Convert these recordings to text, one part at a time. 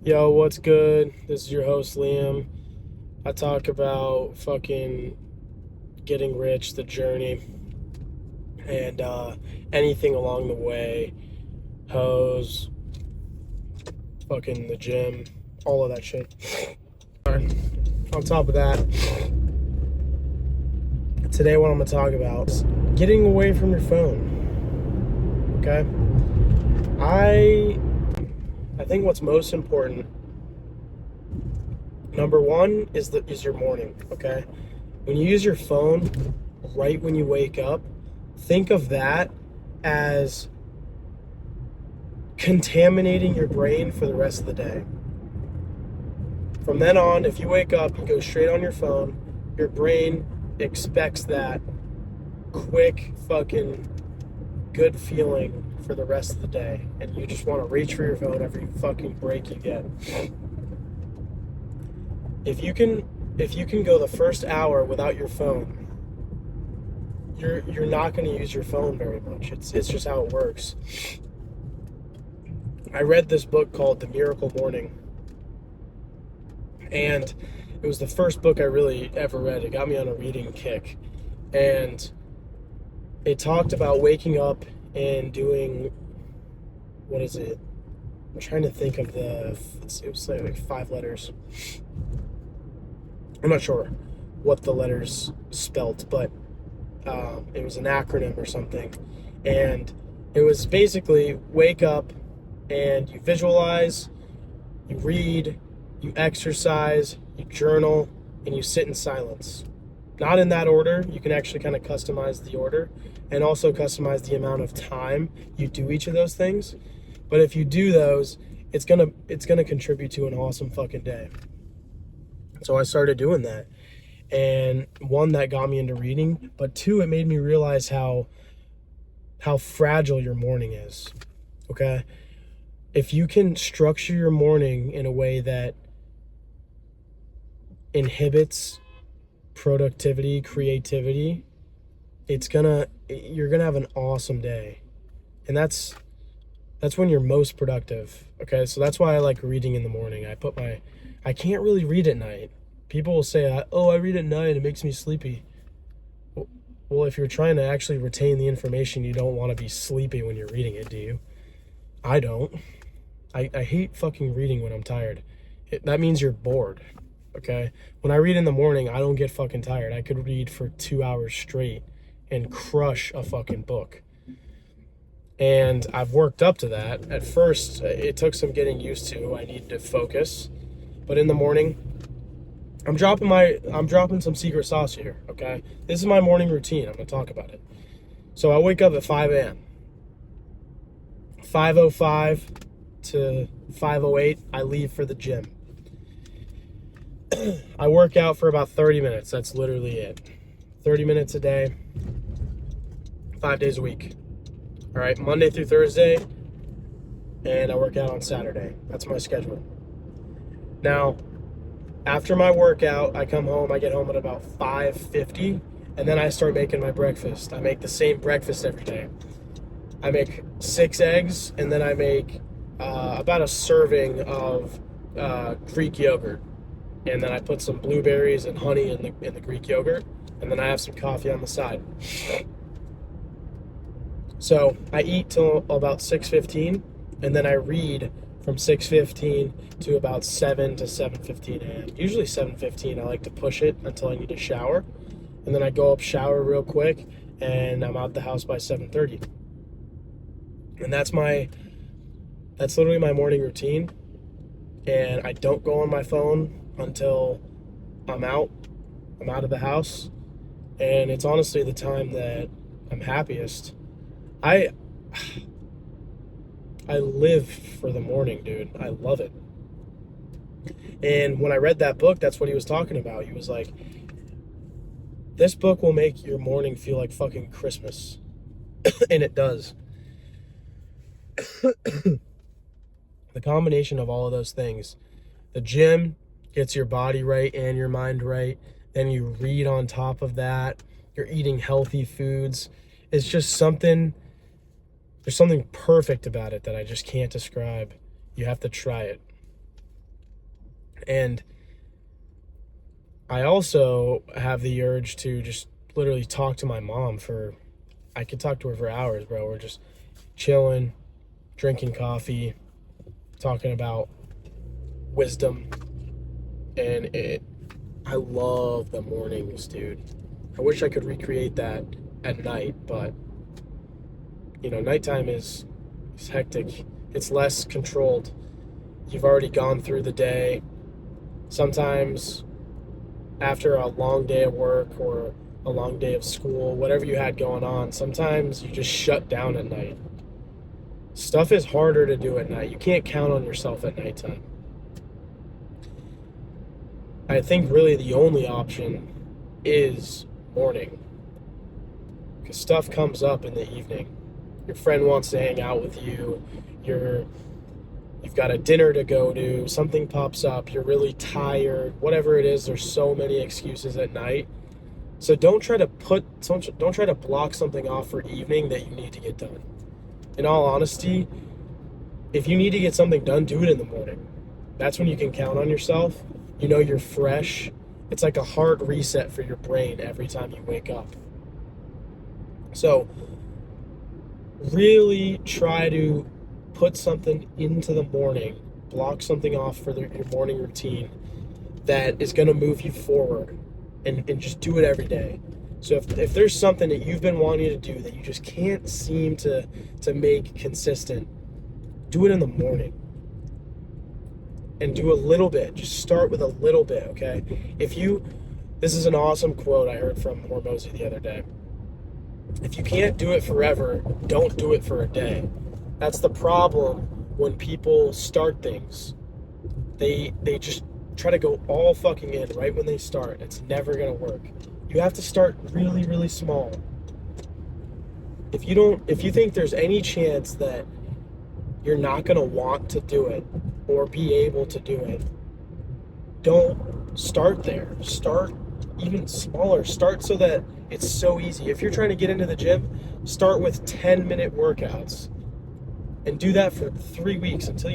Yo, what's good? This is your host, Liam. I talk about fucking getting rich, the journey, and anything along the way. Hoes, fucking the gym, all of that shit. On top of that, today what I'm gonna talk about is getting away from your phone. Okay? I I think what's most important, number one, is your morning, okay? When you use your phone right when you wake up, think of that as contaminating your brain for the rest of the day. From then on, if you wake up and go straight on your phone, your brain expects that quick fucking good feeling for the rest of the day, and you just want to reach for your phone every fucking break you get. If you can go the first hour without your phone, you're not going to use your phone very much. It's just how it works. I read this book called The Miracle Morning, and it was the first book I really ever read. It got me on a reading kick, and it talked about waking up and doing, what is it? I'm trying to think of it was like 5 letters. I'm not sure what the letters spelt, but it was an acronym or something. And it was basically wake up and you visualize, you read, you exercise, you journal, and you sit in silence. Not in that order. You can actually kind of customize the order and also customize the amount of time you do each of those things. But if you do those, it's gonna contribute to an awesome fucking day. So I started doing that. And one, that got me into reading, but two, it made me realize how fragile your morning is. Okay? If you can structure your morning in a way that inhibits productivity, creativity, you're gonna have an awesome day. And that's when you're most productive. Okay? So that's why I like reading in the morning. I can't really read at night. People will say, "Oh, I read at night, it makes me sleepy." Well, if you're trying to actually retain the information, you don't want to be sleepy when you're reading it, do you? I don't. I hate fucking reading when I'm tired. That means you're bored, okay? When I read in the morning, I don't get fucking tired. I could read for 2 hours straight and crush a fucking book. And I've worked up to that. At first, it took some getting used to. I needed to focus. But in the morning, I'm dropping some secret sauce here, okay? This is my morning routine. I'm gonna talk about it. So I wake up at 5 a.m. 5:05 to 5:08, I leave for the gym. I work out for about 30 minutes. That's literally it. 30 minutes a day, 5 days a week. All right, Monday through Thursday, and I work out on Saturday. That's my schedule. Now, after my workout, I come home. I get home at about 5:50, and then I start making my breakfast. I make the same breakfast every day. I make 6 eggs, and then I make about a serving of Greek yogurt, and then I put some blueberries and honey in the Greek yogurt, and then I have some coffee on the side. So I eat till about 6:15, and then I read from 6:15 to about 7 to 7:15 a.m. Usually 7:15. I like to push it until I need a shower, and then I go up, shower real quick, and I'm out the house by 7:30. And that's literally my morning routine. And I don't go on my phone until I'm out of the house, and it's honestly the time that I'm happiest. I I live for the morning, dude. I love it. And when I read that book, that's what he was talking about. He was like, this book will make your morning feel like fucking Christmas. And it does. The combination of all of those things. The gym gets your body right and your mind right. Then you read on top of that. You're eating healthy foods. It's just there's something perfect about it that I just can't describe. You have to try it. And I also have the urge to just literally talk to my mom I could talk to her for hours, bro. We're just chilling, drinking coffee, talking about wisdom. And I love the mornings, dude. I wish I could recreate that at night, but nighttime is hectic. It's less controlled. You've already gone through the day. Sometimes after a long day of work or a long day of school, whatever you had going on, sometimes you just shut down at night. Stuff is harder to do at night. You can't count on yourself at nighttime. I think really the only option is morning, because stuff comes up in the evening. Your friend wants to hang out with you. You've got a dinner to go to. Something pops up. You're really tired. Whatever it is, there's so many excuses at night. So don't try to block something off for evening that you need to get done. In all honesty, if you need to get something done, do it in the morning. That's when you can count on yourself. You're fresh. It's like a hard reset for your brain every time you wake up. So really try to put something into the morning, block something off for your morning routine that is going to move you forward, and just do it every day. So if there's something that you've been wanting to do that you just can't seem to make consistent, do it in the morning. And do a little bit. Just start with a little bit, okay? This is an awesome quote I heard from Hormozy the other day. If you can't do it forever, don't do it for a day. That's the problem when people start things. They just try to go all fucking in right when they start. It's never gonna work. You have to start really, really small. If you think there's any chance that you're not gonna want to do it or be able to do it, don't start there. Start even smaller. Start so that it's so easy. If you're trying to get into the gym, start with 10-minute workouts and do that for 3 weeks until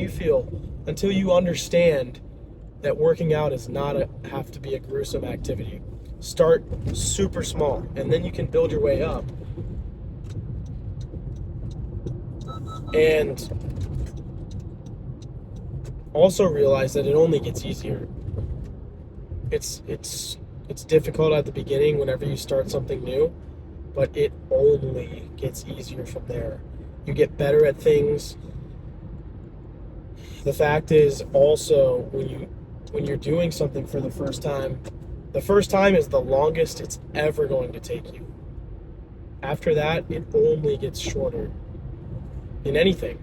you understand that working out is not have to be a gruesome activity. Start super small, and then you can build your way up. And also realize that it only gets easier. It's difficult at the beginning whenever you start something new, but it only gets easier from there. You get better at things. The fact is also when you're doing something for the first time is the longest it's ever going to take you. After that, it only gets shorter in anything.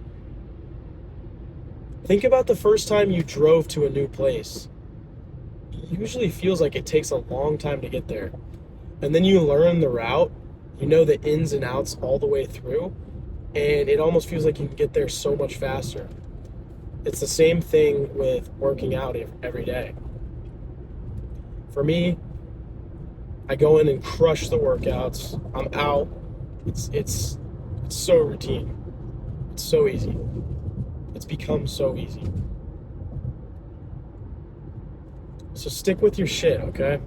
Think about the first time you drove to a new place. It usually feels like it takes a long time to get there. And then you learn the route, you know the ins and outs all the way through, and it almost feels like you can get there so much faster. It's the same thing with working out every day. For me, I go in and crush the workouts. I'm out. It's so routine. It's so easy. It's become so easy. So stick with your shit, okay?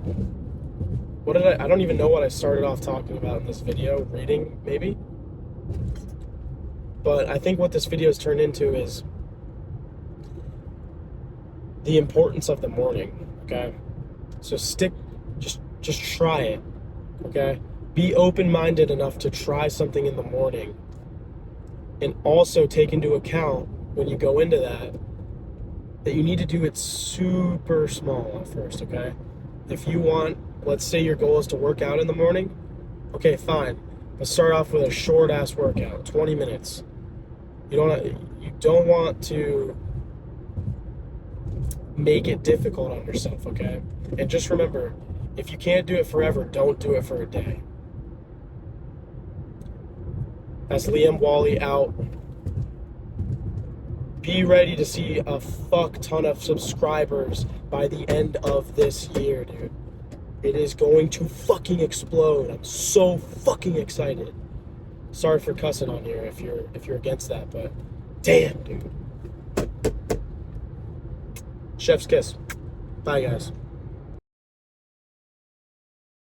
I don't even know what I started off talking about in this video. Reading, maybe? But I think what this video has turned into is the importance of the morning, okay? So just try it, okay? Be open-minded enough to try something in the morning, and also take into account when you go into that you need to do it super small at first, okay? If you want, let's say your goal is to work out in the morning, okay, fine. Let's start off with a short-ass workout, 20 minutes. You don't want to make it difficult on yourself, okay? And just remember, if you can't do it forever, don't do it for a day. That's Liam Wally out. Be ready to see a fuck ton of subscribers by the end of this year, dude. It is going to fucking explode. I'm so fucking excited. Sorry for cussing on here if you're against that, but damn, dude. Chef's kiss. Bye, guys.